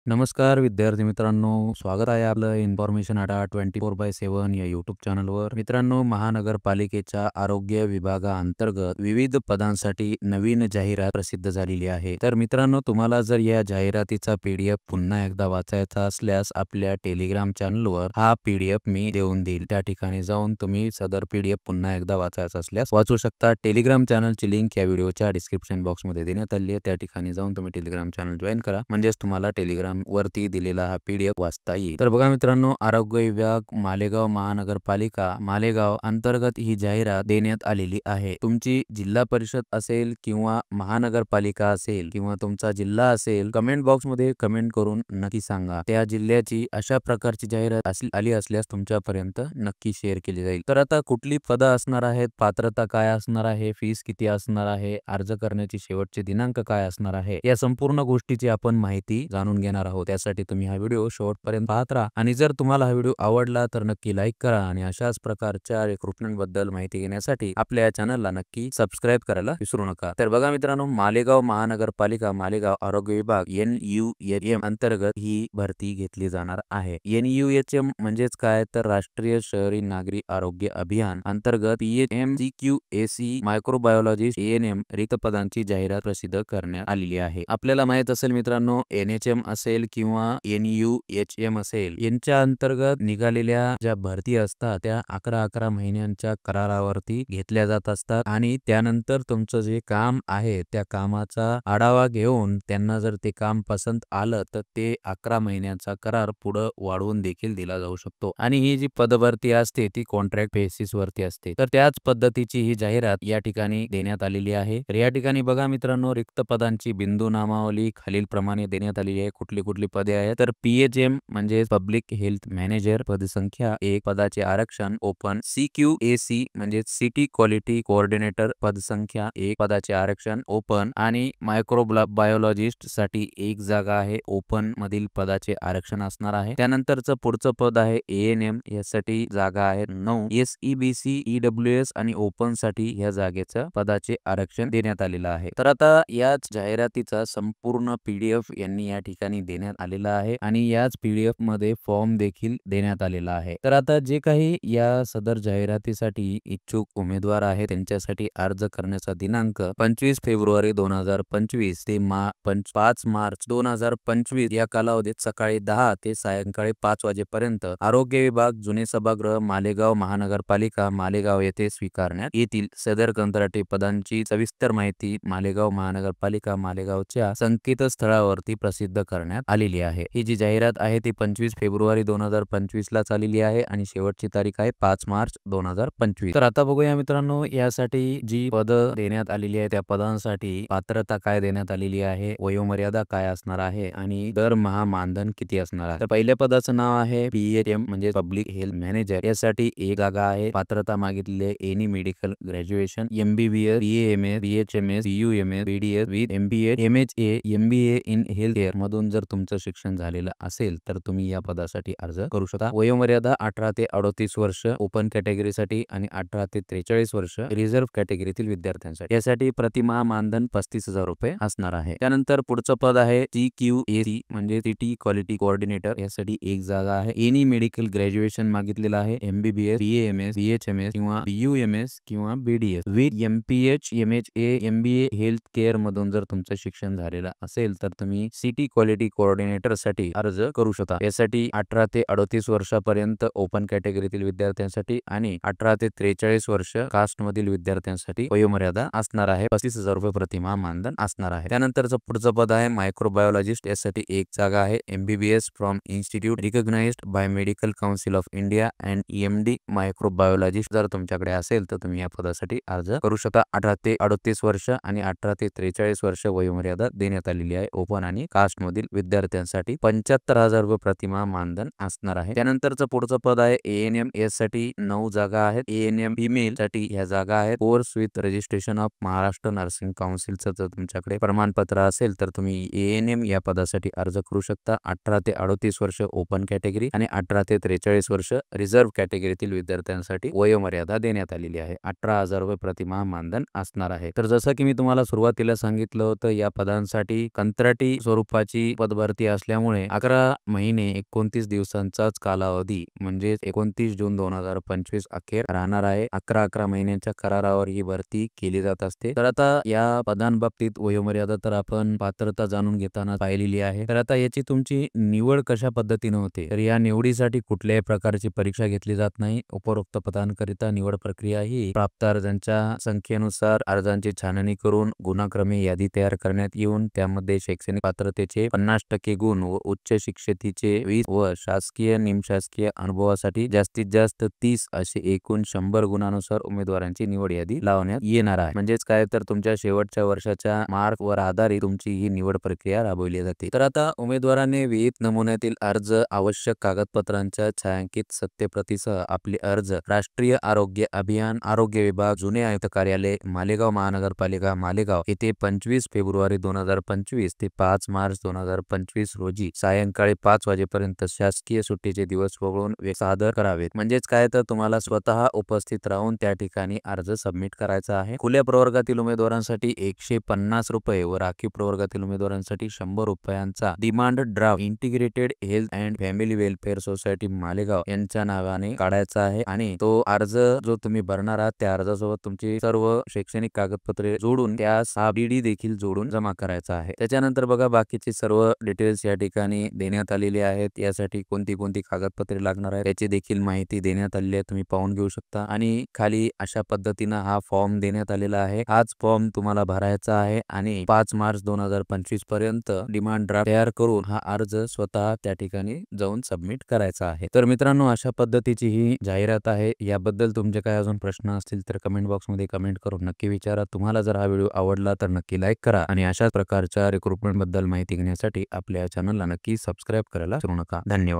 नमस्कार विद्यार्थी मित्रांनो, स्वागत आहे आपलं इन्फॉर्मेशन अड्डा 24/7 या यूट्यूब चॅनलवर. मित्रांनो, महानगरपालिकेच्या आरोग्य विभागाअंतर्गत विविध पदांसाठी नवीन जाहिरात प्रसिद्ध झालेली आहे. तर मित्रांनो, तुम्हाला जर या जाहिरातीचा PDF पुन्हा एकदा वाचायचा असल्यास आपल्या टेलिग्राम चॅनलवर हा PDF मी देऊन देईल. त्या ठिकाणी जाऊन तुम्ही सदर PDF पुन्हा एकदा वाचायचा असल्यास वाचू शकता. टेलिग्राम चॅनलची लिंक या व्हिडिओच्या डिस्क्रिप्शन बॉक्समध्ये देण्यात आली आहे. त्या ठिकाणी जाऊन तुम्ही टेलिग्राम चॅनल जॉईन करा, म्हणजेच तुम्हाला टेलिग्राम वरती दिलेला हा PDF वाचता येईल. तर बघा मित्रांनो, आरोग्य विभाग मालेगाव महानगरपालिका मालेगाव अंतर्गत ही जाहिरात देण्यात आलेली आहे. तुमची जिल्हा परिषद असेल किंवा महानगरपालिका असेल किंवा तुमचा जिल्हा असेल, कमेंट बॉक्स मध्ये कमेंट करून नक्की सांगा. त्या जिल्ह्याची अशा प्रकारची जाहिरात आली असल्यास तुमच्यापर्यंत नक्की शेअर केली जाईल. तर आता कुठली पदं असणार आहेत, पात्रता काय असणार आहे, फीस किती असणार आहे, अर्ज करण्याची शेवटचे दिनांक काय असणार आहे, या संपूर्ण गोष्टीची आपण माहिती जाणून घेणार आहोत. त्यासाठी तुम्ही हा व्हिडिओ शेवटपर्यंत पाहत राहा आणि जर तुम्हाला हा व्हिडिओ आवडला तर नक्की लाईक करा आणि अशाच प्रकारच्या रिक्रुटमेंट बद्दल माहिती घेण्यासाठी आपल्या या चॅनलला नक्की सबस्क्राईब करायला विसरू नका. तर बघा मित्रांनो, मालेगाव महानगरपालिका मालेगाव आरोग्य विभाग NUHM अंतर्गत ही भरती घेतली जाणार आहे. NUHM म्हणजेच काय, तर राष्ट्रीय शहरी नागरी आरोग्य अभियान अंतर्गत PHMCQAC मायक्रोबायोलॉजिस्ट ANM रिक्त पदांची जाहिरात प्रसिद्ध करण्यात आलेली आहे. आपल्याला माहित असेल मित्रांनो, NHM असेल किंवा NUHM असेल, यांच्या अंतर्गत निघालेल्या ज्या भरती असतात त्या 11 महिन्यांच्या करारावरती घेतल्या जात असतात आणि त्यानंतर तुमचं जे काम आहे त्या कामाचा आढावा घेऊन त्यांना जर ते काम पसंत आलं तर ते 11 महिन्यांचा करार पुढे वाढवून देखील दिला जाऊ शकतो आणि ही जी पदभरती असते ती कॉन्ट्रॅक्ट बेसिस वरती असते. तर त्याच पद्धतीची ही जाहिरात या ठिकाणी देण्यात आलेली आहे. तर या ठिकाणी बघा मित्रांनो, रिक्त पदांची बिंदू नामावली खालील प्रमाणे देण्यात आलेली आहे. कुठली पदे आहेत, तर PHM म्हणजे पब्लिक हेल्थ मॅनेजर पदसंख्या 1, पदाचे आरक्षण ओपन. CQAC म्हणजे सिटी क्वालिटी कोऑर्डिनेटर पदसंख्या 1, पदाचे आरक्षण ओपन आणि मायक्रोबायोलॉजिस्ट साठी 1 जागा आहे, ओपन मधील पदाचे आरक्षण असणार आहे. त्यानंतरचं पुढचं पद आहे ANM, यासाठी जागा आहे 9. SEBC EWS आणि ओपन साठी या जागेचं पदाचे आरक्षण देण्यात आलेलं आहे. तर आता याच जाहिरातीचा संपूर्ण PDF यांनी या ठिकाणी देण्यात आलेला आहे आणि याच PDF मध्ये फॉर्म देखील देण्यात आलेला आहे. तर आता जे काही या सदर जाहिरातीसाठी इच्छुक उमेदवार आहेत त्यांच्यासाठी अर्ज करण्याचा दिनांक 25 फेब्रुवारी 2025 ते 5 मार्च 2025 या कालावधीत सकाळी 10 ते सायंकाळी 5 वाजेपर्यंत आरोग्य विभाग, जुने सभागृह, मालेगाव महानगरपालिका मालेगाव येथे स्वीकारण्यात येतील. सदर कंत्राटी पदांची सविस्तर माहिती मालेगाव महानगरपालिका मालेगावच्या संकेतस्थळावरती प्रसिद्ध करण्यात आलेली आहे. ही जी जाहिरात आहे ती 25 फेब्रुवारी 2025 ला चाललेली आहे आणि शेवटची तारीख आहे 5 मार्च 2025. तर आता बघूया मित्रांनो, यासाठी जी पद देण्यात आलेली आहे त्या पदांसाठी पात्रता काय देण्यात आलेली आहे, वयोमर्यादा काय असणार आहे आणि दरमहा मानधन किती असणार आहे. तर पहिल्या पदाचं नाव आहे PHM म्हणजे पब्लिक हेल्थ मॅनेजर, यासाठी 1 जागा आहे. पात्रता मागितलेली आहे any medical graduation, MBBS, BAMS, BHMS, BUMS, BDS with MBA, MHA, MBA in health care मधून जर तुमचं शिक्षण झालेलं असेल तर तुम्ही या पदासाठी अर्ज करू शकता. वयोमर्यादा 18 ते 38 वर्ष ओपन कॅटेगरीसाठी आणि 18 ते 43 वर्ष रिझर्व्ह कॅटेगरीतील विद्यार्थ्यांसाठी. यासाठी प्रतिमाह मानधन 35,000 रुपये असणार आहे. त्यानंतर पुढचं पद आहे CQAC म्हणजे सिटी क्वालिटी कोऑर्डिनेटर, यासाठी 1 जागा आहे. एनी मेडिकल ग्रॅज्युएशन मागितलेलं आहे, MBBS, BAMS, BHMS किंवा BUMS किंवा BDS with MPH, MHA, MBA health care मधून जर तुमचं शिक्षण झालेलं असेल तर तुम्ही सिटी क्वालिटी कोऑर्डिनेटर साठी अर्ज करू शकता. यासाठी 18 ते 38 वर्षापर्यंत ओपन कॅटेगरीतील विद्यार्थ्यांसाठी आणि 18 ते 43 वर्ष कास्ट मधील विद्यार्थ्यांसाठी वयोमर्यादा असणार आहे. 35,000 रुपये प्रतिमाह मानधन असणार आहे. त्यानंतरचं पुढचं पद आहे मायक्रोबायोलॉजिस्ट, यासाठी 1 जागा आहे. MBBS from institute recognised by medical council of India and EMD microbiologist जर तुमच्याकडे असेल तर तुम्ही या पदासाठी अर्ज करू शकता. 18 ते 38 वर्ष आणि 18 ते 43 वर्ष वयोमर्यादा देण्यात आलेली आहे. ओपन आणि कास्ट मधील विद्यार्थ्यांसाठी 75,000 रुपये प्रतिमाह मानधन असणार आहे. त्यानंतरचं पुढचं पद आहे ANM, यासाठी 9 जागा आहेत. ANM फिमेल साठी ह्या जागा आहेत. Course with registration of Maharashtra nursing काउन्सिलचं जर तुमच्याकडे प्रमाणपत्र असेल तर तुम्ही ANM या पदासाठी अर्ज करू शकता. 18 ते 38 वर्ष ओपन कॅटेगरी आणि 18 ते 43 वर्ष रिझर्व्ह कॅटेगरीतील विद्यार्थ्यांसाठी वयोमर्यादा देण्यात आलेली आहे. 18,000 रुपये प्रतिमाह मानधन असणार आहे. तर जसं की मी तुम्हाला सुरुवातीला सांगितलं होतं, या पदांसाठी कंत्राटी स्वरूपाची पद पदभरती असल्यामुळे 11 महिने 29 दिवसांचाच कालावधी म्हणजे 29 जून 2025 अखेर राहणार आहे. 11 महिन्यांच्या करारावर ही भरती केली जात असते. तर आता या पदांबाबतीत वयोमर्यादा तर आपण पात्रता जाणून घेताना पाहिलेली आहे. तर आता याची तुमची निवड कशा पद्धतीने होते, तर या निवडीसाठी कुठल्याही प्रकारची परीक्षा घेतली जात नाही. उपरोक्त पदांकरिता निवड प्रक्रिया ही प्राप्त अर्जांच्या संख्येनुसार अर्जांची छाननी करून गुणाक्रमे यादी तयार करण्यात येऊन त्यामध्ये शैक्षणिक पात्रतेचे 50% गुण व उच्च शिक्षेतीचे 20 व शासकीय निमशासकीय अनुभवासाठी जास्तीत जास्त 30 असे एकूण 100 गुणांनुसार उमेदवारांची निवड यादी लावण्यात येणार आहे. म्हणजेच काय, तर तुमच्या शेवटच्या वर्षाच्या मार्क वर आधारित तुमची ही निवड प्रक्रिया राबवली जाते. तर आता उमेदवाराने विहित नमुन्यातील अर्ज, आवश्यक कागदपत्रांच्या छायांकित सत्यप्रतीसह आपले अर्ज राष्ट्रीय आरोग्य अभियान, आरोग्य विभाग, जुने आयुक्त कार्यालय, मालेगाव महानगरपालिका मालेगाव येथे 25 फेब्रुवारी 2025 ते 5 मार्च 2025 रोजी सायंकाळी 5 वाजेपर्यंत शासकीय सुट्टीचे दिवस वगळून सादर करावेत. म्हणजेच काय, तर तुम्हाला स्वतः उपस्थित राहून त्या ठिकाणी अर्ज सबमिट करायचा आहे. खुल्या प्रवर्गातील उमेदवारांसाठी 150 रुपये व राखीव प्रवर्गातील उमेदवारांसाठी 100 रुपयांचा demand draft integrated health and family welfare society Malegaon यांच्या नावाने काढायचा आहे आणि तो अर्ज जो तुम्ही भरणार आहात त्या अर्जासोबत तुमची सर्व शैक्षणिक कागदपत्रे जोडून त्यास डीडी देखील जोडून जमा करायचा आहे. त्याच्यानंतर बघा, बाकीची सर्व डिटेल्स या ठिकाणी देण्यात आलेली आहेत. यासाठी कोणती कोणती कागदपत्रे लागणार आहेत याची देखील माहिती देण्यात आलेली आहे, तुम्ही पाहून घेऊ शकता. आणि खाली अशा पद्धतीनं हा फॉर्म देण्यात आलेला आहे. हाच फॉर्म तुम्हाला भरायचा आहे आणि 5 मार्च 2025 पर्यंत डिमांड ड्राफ्ट तयार करून हा अर्ज स्वतः त्या ठिकाणी जाऊन सबमिट करायचा आहे. तर मित्रांनो, अशा पद्धतीची ही जाहिरात आहे. याबद्दल तुमचे काय अजून प्रश्न असतील तर कमेंट बॉक्समध्ये कमेंट करून नक्की विचारा. तुम्हाला जर हा व्हिडिओ आवडला तर नक्की लाईक करा आणि अशाच प्रकारच्या रिक्रुटमेंट बद्दल माहिती घेण्यासाठी आपल्या चॅनलला नक्की सबस्क्राईब करायला विसरू नका. धन्यवाद.